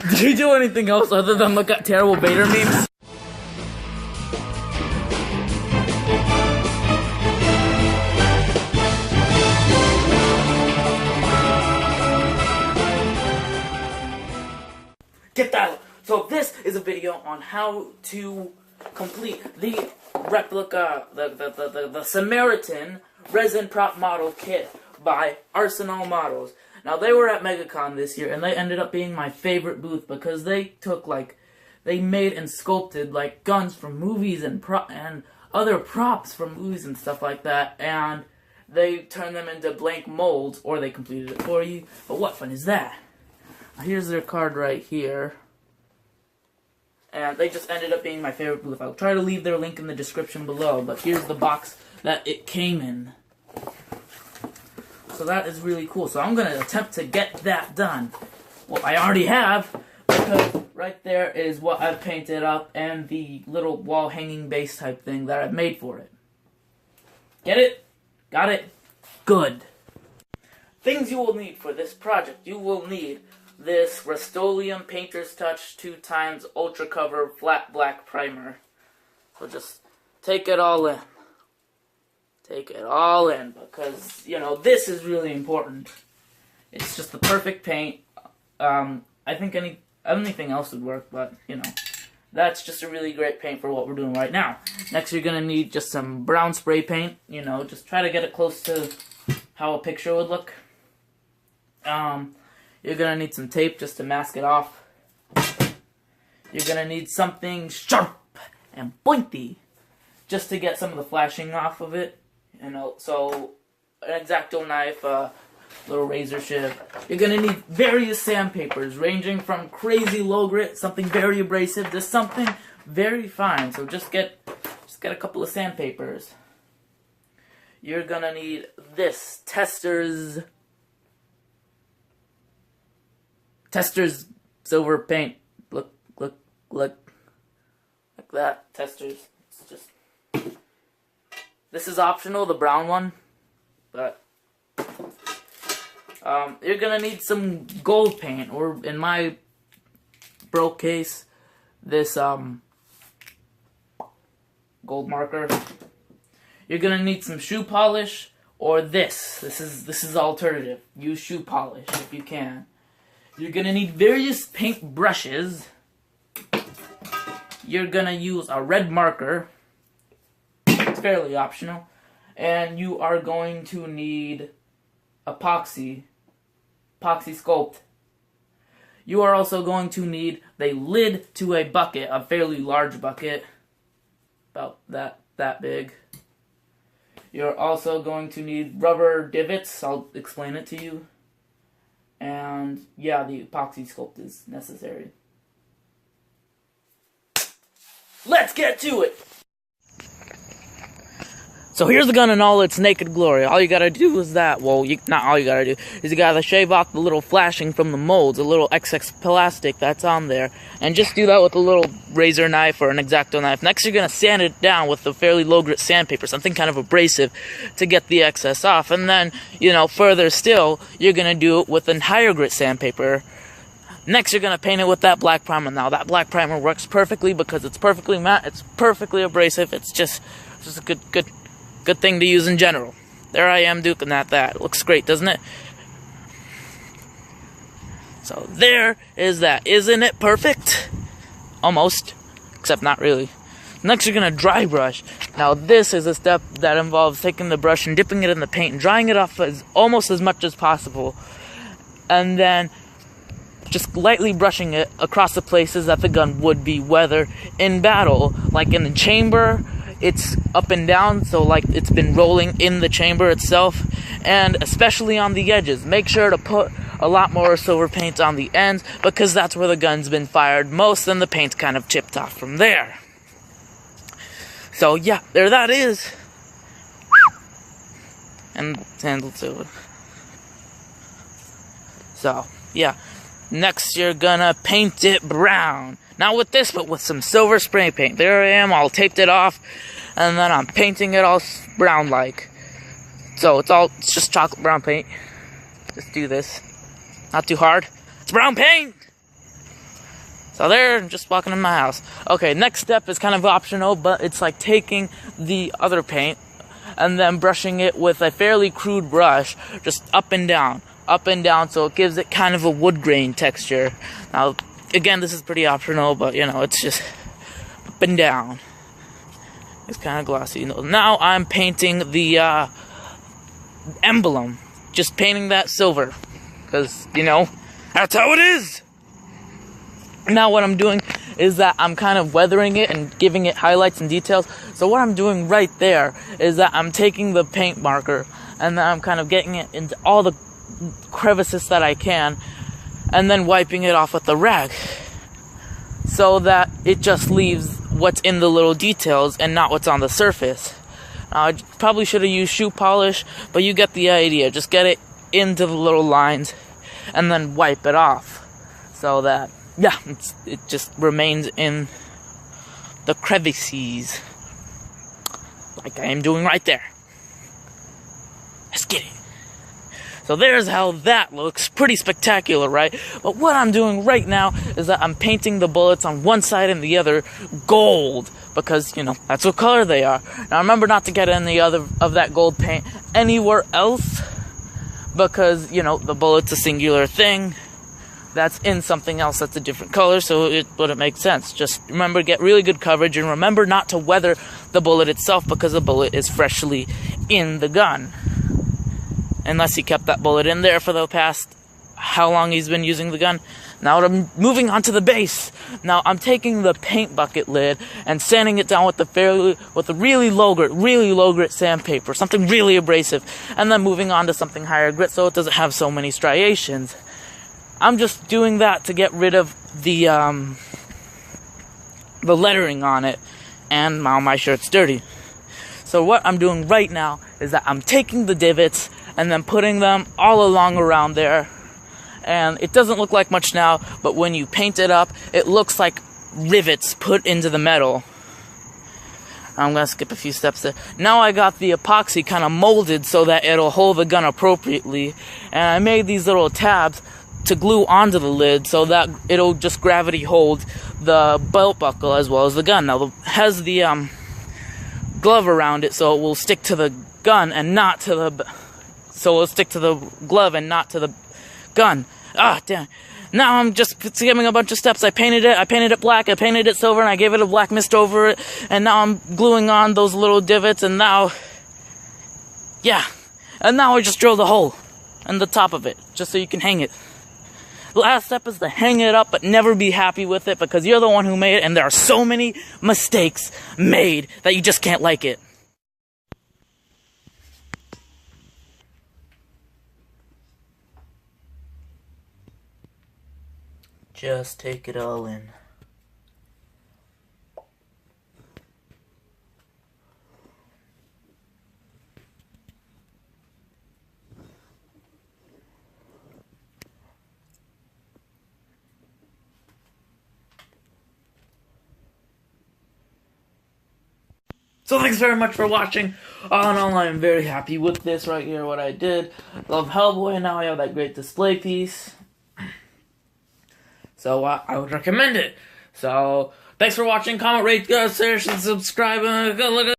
Did you do anything else other than look at terrible Vader memes? Get that! So this is a video on how to complete the replica, the Samaritan resin prop model kit by Arsenal Models. Now they were at MegaCon this year, and they ended up being my favorite booth because they took they made and sculpted guns from movies and other props from movies and stuff like that, and they turned them into blank molds, or they completed it for you. But what fun is that? Here's their card right here. And they just ended up being my favorite booth. I'll try to leave their link in the description below, but here's the box that it came in. So that is really cool. So I'm going to attempt to get that done. Well, I already have, because right there is what I've painted up and the little wall hanging base type thing that I've made for it. Get it? Got it? Good. Things you will need for this project. You will need this Rust-Oleum Painter's Touch 2x Ultra Cover Flat Black Primer. So just take it all in. Take it all in, because, you know, this is really important. It's just the perfect paint. I think anything else would work, but, you know, that's just a really great paint for what we're doing right now. Next, you're going to need just some brown spray paint. You know, just try to get it close to how a picture would look. You're going to need some tape just to mask it off. You're going to need something sharp and pointy just to get some of the flashing off of it. You know, so an X-Acto knife, little razor shiv. You're going to need various sandpapers ranging from crazy low grit, something very abrasive, to something very fine. So just get a couple of sandpapers. You're going to need this Testors silver paint. Look like that. Testors. It's just, this is optional, the brown one, but you're gonna need some gold paint, or in my broke case, this gold marker. You're gonna need some shoe polish, or this. This is alternative. Use shoe polish if you can. You're gonna need various paint brushes. You're gonna use a red marker. It's fairly optional. And you are going to need epoxy sculpt. You are also going to need the lid to a bucket, a fairly large bucket, about that big. You're also going to need rubber divots. I'll explain it to you. And yeah, the epoxy sculpt is necessary. Let's get to it! So here's the gun in all its naked glory. All you gotta do is that. Well, not all you gotta do. Is you gotta shave off the little flashing from the molds, a little excess plastic that's on there. And just do that with a little razor knife or an X-Acto knife. Next, you're gonna sand it down with a fairly low grit sandpaper, something kind of abrasive, to get the excess off. And then, you know, further still, you're gonna do it with a higher grit sandpaper. Next, you're gonna paint it with that black primer. Now, that black primer works perfectly because it's perfectly matte, it's perfectly abrasive, it's just a good thing to use in general. There I am duking that. It looks great, doesn't it? So there is that. Isn't it perfect? Almost. Except not really. Next, you're going to dry brush. Now, this is a step that involves taking the brush and dipping it in the paint and drying it off almost as much as possible. And then just lightly brushing it across the places that the gun would be weathered in battle. Like in the chamber, it's up and down, so like it's been rolling in the chamber itself, and especially on the edges. Make sure to put a lot more silver paint on the ends, because that's where the gun's been fired most, and the paint's kind of chipped off from there. So yeah, there that is. And handled silver. So yeah, next you're gonna paint it brown. Not with this, but with some silver spray paint. There I am, all taped it off, and then I'm painting it all brown-like. So it's just chocolate brown paint. Just do this. Not too hard. It's brown paint! So there, just walking in my house. Okay, next step is kind of optional, but it's like taking the other paint and then brushing it with a fairly crude brush, just up and down, so it gives it kind of a wood grain texture. Now, again, this is pretty optional, but you know, it's just up and down. It's kind of glossy. Now I'm painting the emblem, just painting that silver, because, you know, that's how it is. Now what I'm doing is that I'm kind of weathering it and giving it highlights and details. So what I'm doing right there is that I'm taking the paint marker and then I'm kind of getting it into all the crevices that I can and then wiping it off with the rag so that it just leaves what's in the little details and not what's on the surface. I probably should have used shoe polish, but you get the idea. Just get it into the little lines and then wipe it off so that, yeah, it just remains in the crevices, like I am doing right there. Let's get it. So there's how that looks. Pretty spectacular, right? But what I'm doing right now is that I'm painting the bullets on one side and the other gold, because, you know, that's what color they are. Now remember not to get any other of that gold paint anywhere else, because, you know, the bullet's a singular thing that's in something else that's a different color, so it wouldn't make sense. Just remember, get really good coverage, and remember not to weather the bullet itself, because the bullet is freshly in the gun. Unless he kept that bullet in there for the past how long he's been using the gun. Now I'm moving on to the base. Now I'm taking the paint bucket lid and sanding it down with a really low grit sandpaper, something really abrasive, and then moving on to something higher grit so it doesn't have so many striations. I'm just doing that to get rid of the lettering on it, and now my shirt's dirty. So what I'm doing right now is that I'm taking the divots and then putting them all along around there. And it doesn't look like much now, but when you paint it up, it looks like rivets put into the metal. I'm gonna skip a few steps there. Now I got the epoxy kind of molded so that it'll hold the gun appropriately. And I made these little tabs to glue onto the lid so that it'll just gravity hold the belt buckle as well as the gun. Now it has the glove around it, so it will stick to the gun and not to the... So it'll stick to the glove and not to the gun. Ah, damn. Now I'm just skipping a bunch of steps. I painted it black, I painted it silver, and I gave it a black mist over it, and now I'm gluing on those little divots, and now... Yeah. And now I just drilled a hole in the top of it, just so you can hang it. The last step is to hang it up, but never be happy with it, because you're the one who made it, and there are so many mistakes made that you just can't like it. Just take it all in. So thanks very much for watching. All in all, I am very happy with this right here, what I did. Love Hellboy, and now I have that great display piece. So I would recommend it. So thanks for watching. Comment, rate, share, subscribe, and look at